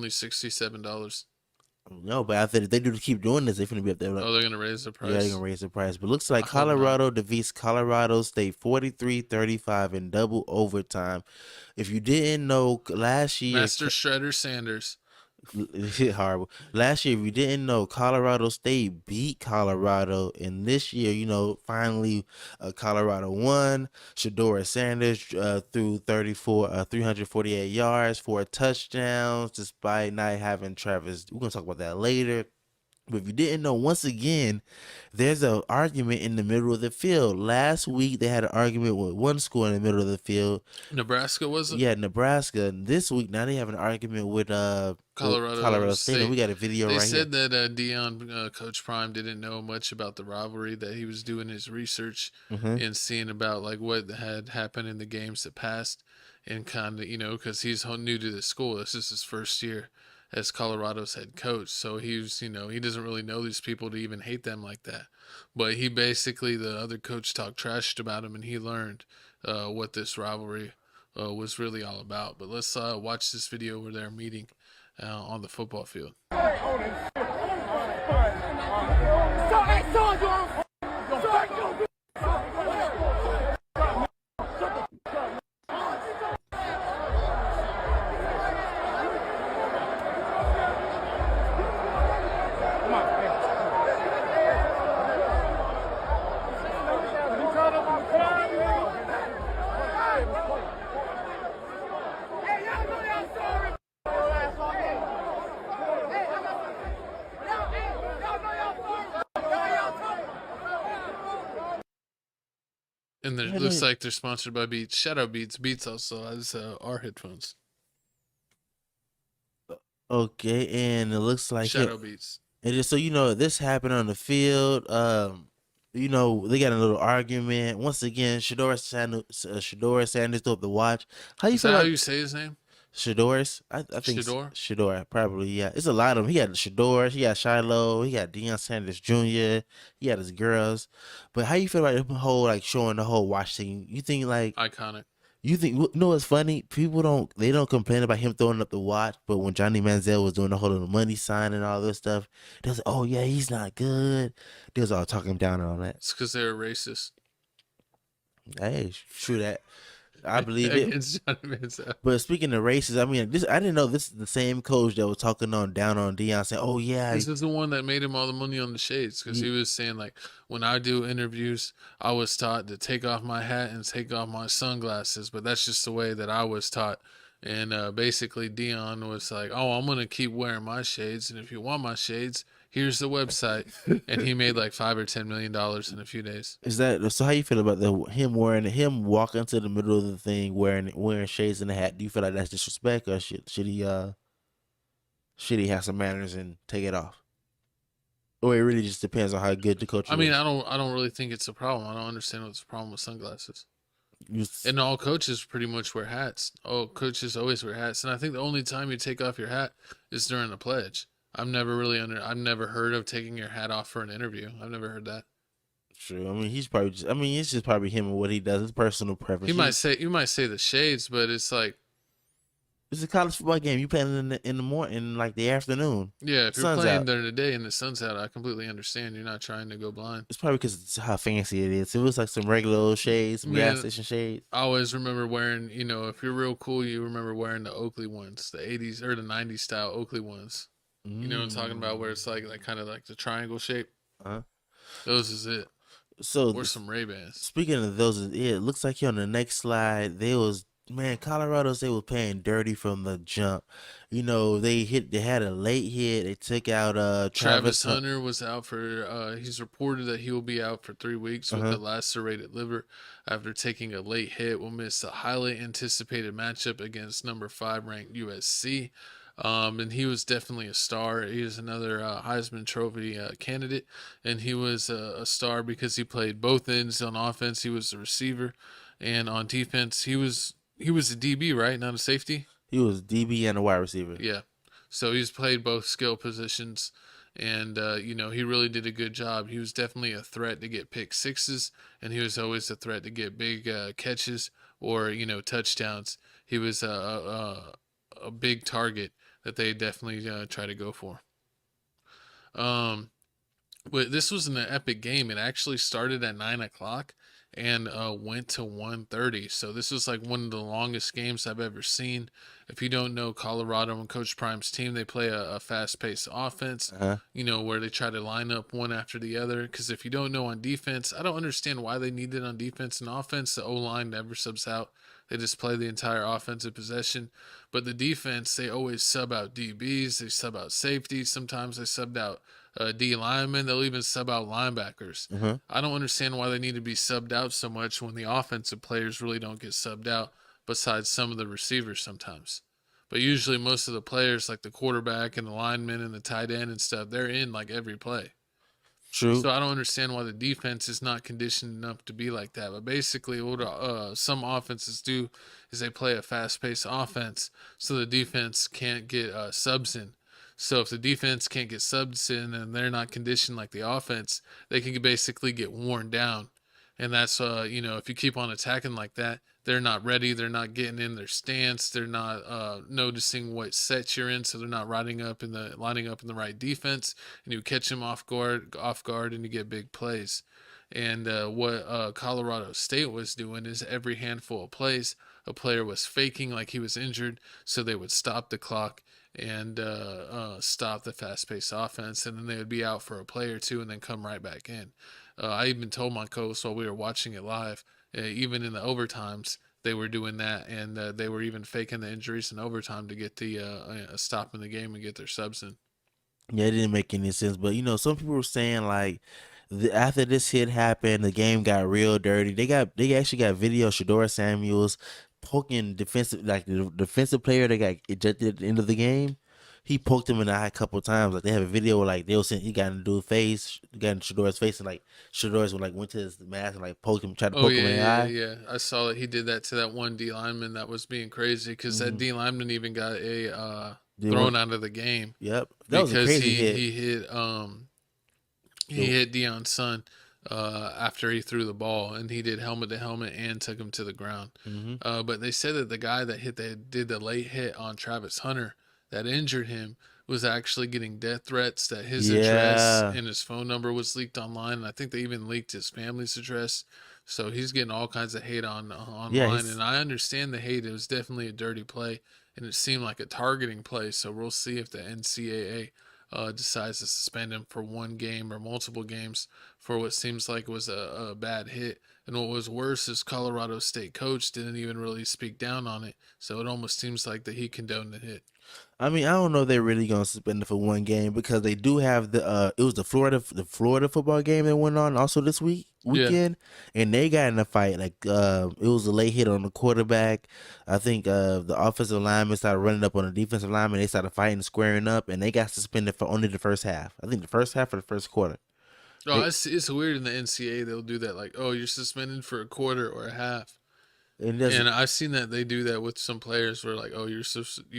only $67. No, but I said if they do keep doing this, they're gonna be up there. Like, Oh, they're gonna raise the yeah, they're price. gonna raise the price. But looks like I hope not. Colorado defeats Colorado State 43-35 in double overtime. If you didn't know, last year Master Shredder Sanders. horrible. Last year, if you didn't know, Colorado State beat Colorado, and this year, finally, Colorado won. Shadora Sanders threw 348 yards, 4 touchdowns, despite not having Travis. We're gonna talk about that later. But if you didn't know, once again, there's an argument in the middle of the field. Last week they had an argument with one school in the middle of the field. Nebraska was it? Yeah, Nebraska. And this week now they have an argument with Colorado Colorado State, and we State. got a video They right here. said that Dion, Coach Prime, didn't know much about the rivalry. That he was doing his research and seeing about like what had happened in the games that passed, and kind of because he's new to the school. This is his first year as Colorado's head coach, so he doesn't really know these people to even hate them like that. But he basically, the other coach talked trash about him, and he learned what this rivalry was really all about. But let's watch this video where they're meeting on the football field. And it looks like they're sponsored by Beats. Shout out Beats. Beats also has our headphones. Okay, and it looks like Shadow Beats. And just so you know, this happened on the field. They got a little argument. Once again, Shadora Sanders threw up the watch. How you Is feel that about how you say his name? Shadoris? I think Shador? Shador, probably, yeah. It's a lot of them. He got Shador, he got Shiloh, he got Deion Sanders Jr., he got his girls. But how you feel about the whole, like, showing the whole watch thing? You think, like... Iconic. You think, what's funny? People don't complain about him throwing up the watch, but when Johnny Manziel was doing the whole little money sign and all this stuff, they was like, oh yeah, he's not good. They was all talking down on that. It's because they're racist. Hey, true that. I believe it. Against Johnny Manziel. But speaking of races, I mean, I didn't know this is the same coach that was talking down on Deion, saying, "Oh yeah, this is the one that made him all the money on the shades," because he was saying like, when I do interviews, I was taught to take off my hat and take off my sunglasses, but that's just the way that I was taught. And basically, Deion was like, "Oh, I'm gonna keep wearing my shades, and if you want my shades, here's the website." And he made like $5 or $10 million in a few days. Is that so? How you feel about him walking to the middle of the thing wearing shades and a hat? Do you feel like that's disrespect, or should he have some manners and take it off? Or it really just depends on how good the coach is. I mean, I don't really think it's a problem. I don't understand what's the problem with sunglasses. And all coaches pretty much wear hats. Oh, coaches always wear hats, and I think the only time you take off your hat is during the pledge. I've never heard of taking your hat off for an interview. I've never heard that. True. I mean, it's just probably him and what he does. It's personal preference. You might say the shades, but it's like, it's a college football game. You playing in the morning, like the afternoon. Yeah, if you're playing during the day and the sun's out, I completely understand. You're not trying to go blind. It's probably because it's how fancy it is. It was like some regular old shades, some gas station shades. I always remember wearing, if you're real cool, you remember wearing the Oakley ones, the 80s or the 90s style Oakley ones. You know what I'm talking about, where it's like kind of like the triangle shape. Those is it. So or some Ray-Bans. Speaking of those, it looks like here on the next slide, Colorado State was playing dirty from the jump. They had a late hit. They took out Travis Hunter was out for he's reported that he will be out for 3 weeks with a lacerated liver after taking a late hit. Will miss a highly anticipated matchup against number 5 ranked USC. And he was definitely a star. He was another Heisman Trophy candidate, and he was a star because he played both ends. On offense, he was the receiver, and on defense, he was a DB, right? Not a safety? He was DB and a wide receiver. Yeah. So he's played both skill positions, and, he really did a good job. He was definitely a threat to get pick sixes, and he was always a threat to get big catches or, touchdowns. He was a big target that they definitely try to go for. Um, but this was an epic game. It actually started at 9 o'clock and went to 1:30. So this was like one of the longest games I've ever seen. If you don't know Colorado and Coach Prime's team, they play a fast-paced offense. Uh-huh. Where they try to line up one after the other. Because if you don't know on defense, I don't understand why they need it on defense and offense. The O line never subs out. They just play the entire offensive possession. But the defense, they always sub out DBs. They sub out safeties. Sometimes they subbed out D linemen. They'll even sub out linebackers. Uh-huh. I don't understand why they need to be subbed out so much when the offensive players really don't get subbed out, besides some of the receivers sometimes. But usually, most of the players, like the quarterback and the linemen and the tight end and stuff, they're in like every play. True. So I don't understand why the defense is not conditioned enough to be like that. But basically, what some offenses do is they play a fast-paced offense, so the defense can't get subs in. So if the defense can't get subs in and they're not conditioned like the offense, they can basically get worn down. And that's if you keep on attacking like that, they're not ready. They're not getting in their stance. They're not noticing what set you're in, so they're not lining up in the right defense, and you catch them off guard, and you get big plays. And what Colorado State was doing is every handful of plays, a player was faking like he was injured, so they would stop the clock and stop the fast-paced offense, and then they would be out for a play or two and then come right back in. I even told my coach while we were watching it live, even in the overtimes, they were doing that, and they were even faking the injuries in overtime to get the stop in the game and get their subs in. Yeah, it didn't make any sense. But some people were saying like after this hit happened, the game got real dirty. They actually got video of Shador Samuels poking defensive like the defensive player that got ejected at the end of the game. He poked him in the eye a couple of times. Like they have a video where like they'll send he got in dude's face, got in Shador's face, and like Shador's went to his mask and like poked him, tried to Oh poke yeah, him in the yeah, eye. yeah. I saw that he did that to that one D lineman that was being crazy because that Mm-hmm. D lineman even got a Did one? thrown out of the game Yep, that was a because crazy he hit. he hit he The, hit Dion's son after he threw the ball, and he did helmet to helmet and took him to the ground. mm-hmm. But they said that the guy that did the late hit on Travis Hunter that injured him was actually getting death threats. That his address Yeah, and his phone number was leaked online, and I think they even leaked his family's address. So he's getting all kinds of hate on yeah. online, and I understand the hate. It was definitely a dirty play, and it seemed like a targeting play. So we'll see if the NCAA decides to suspend him for one game or multiple games for what seems like was a bad hit. And what was worse is Colorado State coach didn't even really speak down on it. So it almost seems like that he condoned the hit. I mean, I don't know if they're really gonna suspend it for one game because they do have it was the Florida football game that went on also this Yeah. weekend, and they got in a fight. Like it was a late hit on the quarterback. I think the offensive lineman started running up on the defensive lineman. They started fighting, squaring up, and they got suspended for only the first half. I think the first half or the first quarter. Oh, They it's weird in the NCAA they'll do that. Like, oh, you're suspended for a quarter or a half. and that's And I've seen that they do that with some players where like, oh, you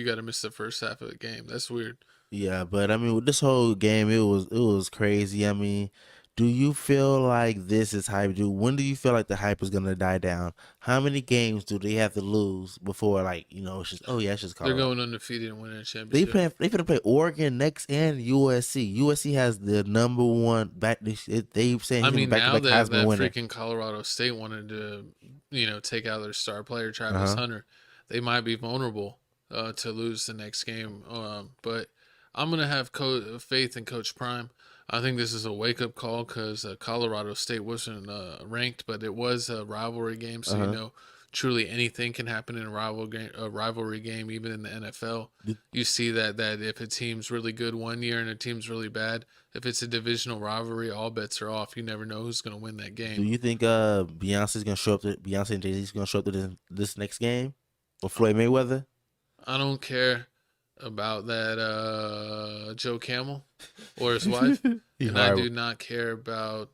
got to miss the first half of the game. That's weird. Yeah, but I mean, with this whole game, it was crazy. I mean, do you feel like this is hype? When do you feel like the hype is gonna die down? How many games do they have to lose before like it's just it's just They're Colorado. going undefeated and winning a They championship. play. They finna play Oregon next and USC. USC has the number one back. They saying I he's gonna be mean, back to now back that Heisman winner. freaking Colorado State wanted to, take out their star player Uh Travis huh. Hunter, they might be vulnerable to lose the next game. But I'm gonna have faith in Coach Prime. I think this is a wake up call because Colorado State wasn't ranked, but it was a rivalry game, Uh so huh. truly anything can happen in a rivalry game, even in the NFL. You see that if a team's really good one year and a team's really bad, if it's a divisional rivalry, all bets are off. You never know who's going to win that Do game. you think Beyonce's gonna show up? Beyonce and Jay Z's gonna show up to this next game with Floyd Mayweather? I don't care about that Joe Camel or his wife, He and I horrible. do not care about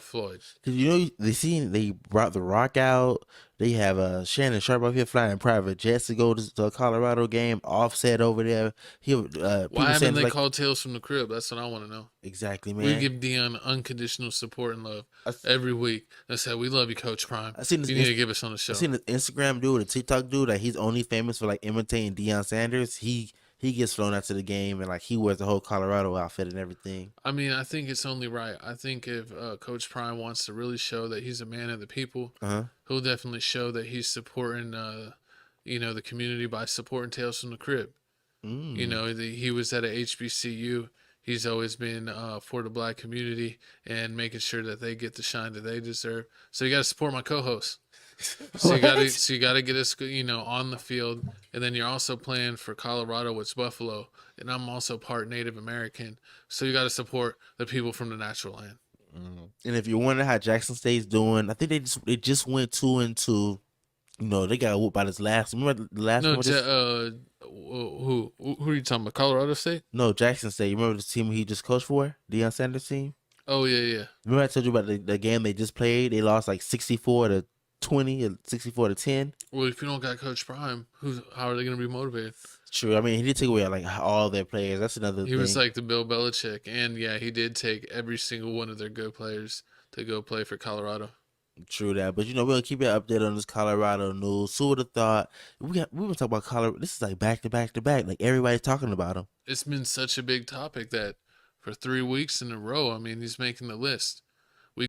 Floyd. Cause they brought The Rock out. They have Shannon Sharp up here flying private jets to go to a Colorado game. Offset over there. Why People haven't saying they like called Tales from the Crib? That's what I want to know. exactly, We man. give Dion unconditional support and love I, s- every week. I said we love you, Coach Prime. I seen this. You need to give us on the I show. seen this Instagram dude, a TikTok dude, like he's only famous for like imitating Deion Sanders. He he gets flown out to the game and like he wears the whole Colorado outfit and everything. I mean, I think it's only right. I think if Coach Prime wants to really show that he's a man of the people, Uh he'll definitely show that he's supporting, the community by supporting Tales from the Crib. huh. He was at a HBCU. He's always been for the black community and making sure that they get the shine that they deserve. So you got to support my co-host. So What? you got to get us, on the field, and then you're also playing for Colorado, which Buffalo, and I'm also part Native American. So you got to support the people from the natural land. And if you're wondering how Jackson State's doing, I think they just went 2-2. They got whooped by this last. Remember the last No, one? Just who are you talking about? Colorado State? no Jackson State. You remember the team he just coached for, Deion Sanders' team? Oh yeah, yeah. Remember I told you about the game they just played? They lost like 64-20 or 64-10. Well, if you don't got Coach Prime, how are they going to be motivated? True. I mean, he did take away like all their players. That's another He was thing. like the Bill Belichick, and yeah, he did take every single one of their good players to go play for Colorado. True that, but we're gonna keep you updated on this Colorado news. Who would have thought we been talking about Colorado? This is like back to back to back. Like everybody's talking about him. It's been such a big topic that for 3 weeks in a row, I mean, he's making the list.